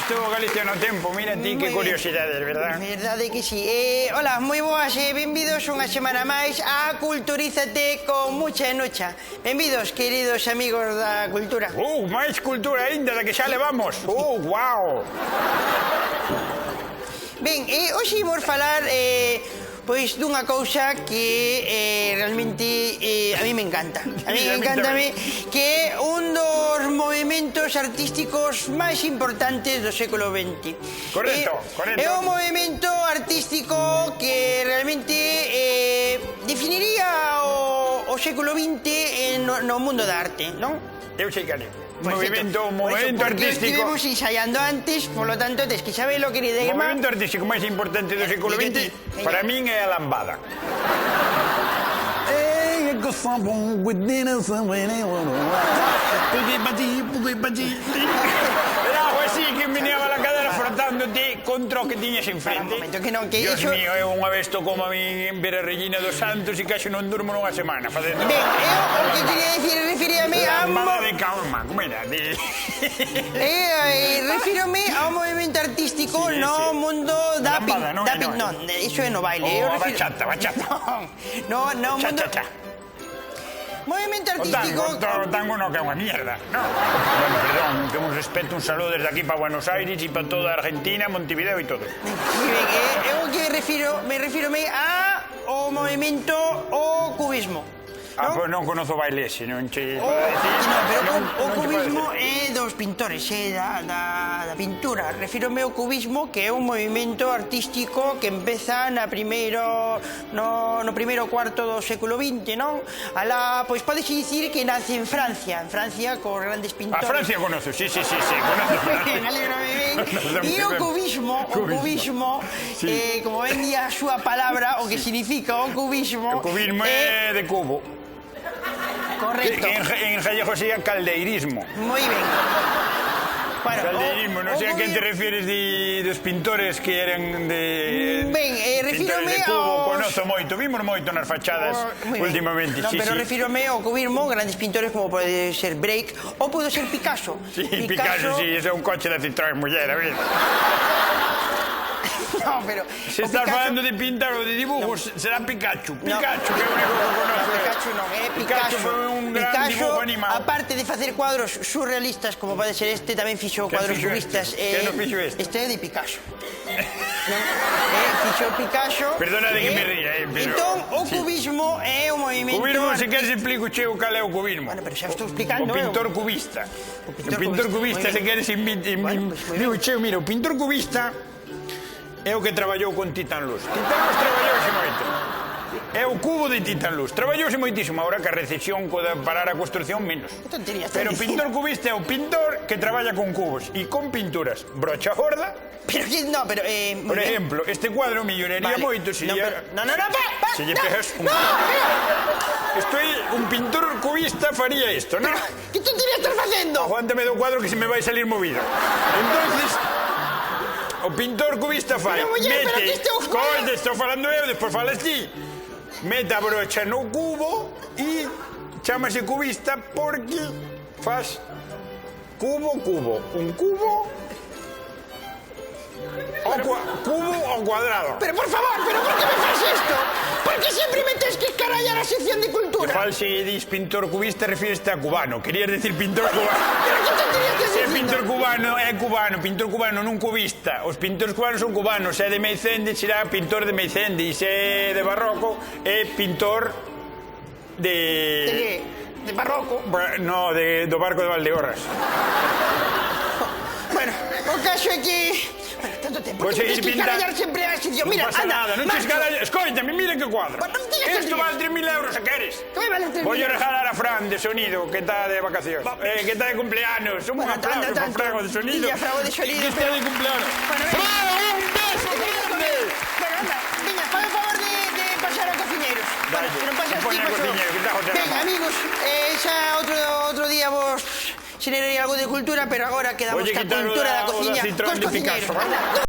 visto Galicia no tempo, mira ti que curiosidades, verdad? Verdade que sí. Hola, moi boas e benvidos unha semana máis a Culturízate con Mucha e Nucha. Benvidos, queridos amigos da cultura. Máis cultura aínda da que xa levamos. Guau. Ben, hoxe imos falar pois dunha cousa que realmente a mí me encanta. A mí encántame que é un dos movimentos artísticos máis importantes do século XX. Correcto, correcto. É un movimento artístico que realmente definiría o século XX no mundo da arte, non? Eu sei que ali. Perfecto. Un movimento artístico. Estivemos ensaiando antes, por lo tanto, tes que saber lo que O de movimento artístico máis importante do século XX para min é a lambada. Era algo así que meneaba la cadera frotándote contra o que tiñas enfrente. Dios mío, eu unha vez tocou a min ver a Regina dos Santos e casi non durmo nunha semana facendo. Ben, eu o que quería decir, referíame a... Lambada de calma, como era? Refírome a un movimento artístico no mundo da non, iso é no baile. Bachata. No, mundo... Movimento artístico... O tango non, que é unha mierda, no. Bueno, perdón, que un respeto, un saludo desde aquí para Buenos Aires e para toda Argentina, Montevideo e todo. Moi ben, eu que refírome ao movimento o cubismo. Pois non conozo baile ese, non che... Pero o cubismo é dos pintores, da pintura. Refírome ao cubismo, que é un movimento artístico que empeza no primeiro cuarto do século XX, non? Pois podes dicir que nace en Francia cos grandes pintores. A Francia conozo, sí, conozo Francia. E o cubismo, como ven a súa palabra, o que significa o cubismo... O cubismo é de cubo. Correcto. En gallego sería caldeirismo. Moi ben. Bueno, caldeirismo, non sei a quen te refieres dos pintores que eran de... Ben, refírome ao... Conozo moito, vimos moito nas fachadas últimamente. Non, pero refírome ao cubismo, grandes pintores como pode ser Break ou pode ser Picasso. Sí, Picasso, sí, ese é un coche da Citroën muller, a ver. No, pero... Se estás falando de pintar ou de dibujos, será Pikachu. Pikachu, que é o único que conozco. Pikachu non, é Picasso. Picasso foi un gran dibujo animado. Aparte de facer cuadros surrealistas, como pode ser este, tamén fixo cuadros cubistas. Que non fixo este? Este é de Picasso. Fixo Picasso. Perdona de que me ría, pero... Entón, o cubismo é un movimento... Cubismo, se queres explico cheo cal é o cubismo. Bueno, pero xa estou explicando. O pintor cubista. O pintor cubista, se queres... Digo, cheo, mira, o pintor cubista... É o que traballou con Titan-Luz. Titan-Luz traballouse moito. É o cubo de Titan-Luz. Traballouse moitísimo. Agora que a recesión pode parar a construcción, menos. Pero o pintor cubista é o pintor que traballa con cubos e con pinturas. Brocha gorda. Pero que no, pero... Por exemplo, este cuadro melloraría moito se lle... No, se lle pegas un... Un pintor cubista faría isto, non? Que tú terías estar facendo? Aguántame do cuadro que se me vai salir movido. Entonces... O pintor cubista fai, mete, escoite, estou falando eu, despois falas ti, mete a brocha no cubo e chamase cubista porque faz cubo, un cubo ao cuadrado. Pero por favor, pero por que me faz isto? Por que sempre me tens que escarallar a sección de cultura? Igual se dis pintor cubista refíreste a cubano, querías decir pintor cubano. Pero que te terías que decir? Se pintor cubano é cubano, pintor cubano non cubista. Os pintores cubanos son cubanos, se é de Meicende será pintor de Meicende e se é de barroco é pintor de... De barroco? No, do barco de Valdeorras. Bueno, o caso é que... Tanto tempo, pois seguir pintando. Carallar sempre a sección. Mira, non pasa nada, non te escarallas. Escoitame, mira que cuadro. Isto vale 3.000 euros, se queres. Que me vale 3.000 euros? Voy a regalar a Fran de sonido, que está de vacacións. Que está de cumpleaños. Un aplauso para Frago de sonido. Que está de cumpleaños. Frago, un beso grande. Bueno, anda, veña, fai o favor de pasar a cociñeiros. Vale, pon a cociñeiro, que está José Ramón. Venga, amigos, xa outro día vos xerarei algo de cultura, pero agora quedamos ca cultura da cociña cos cociñeiros.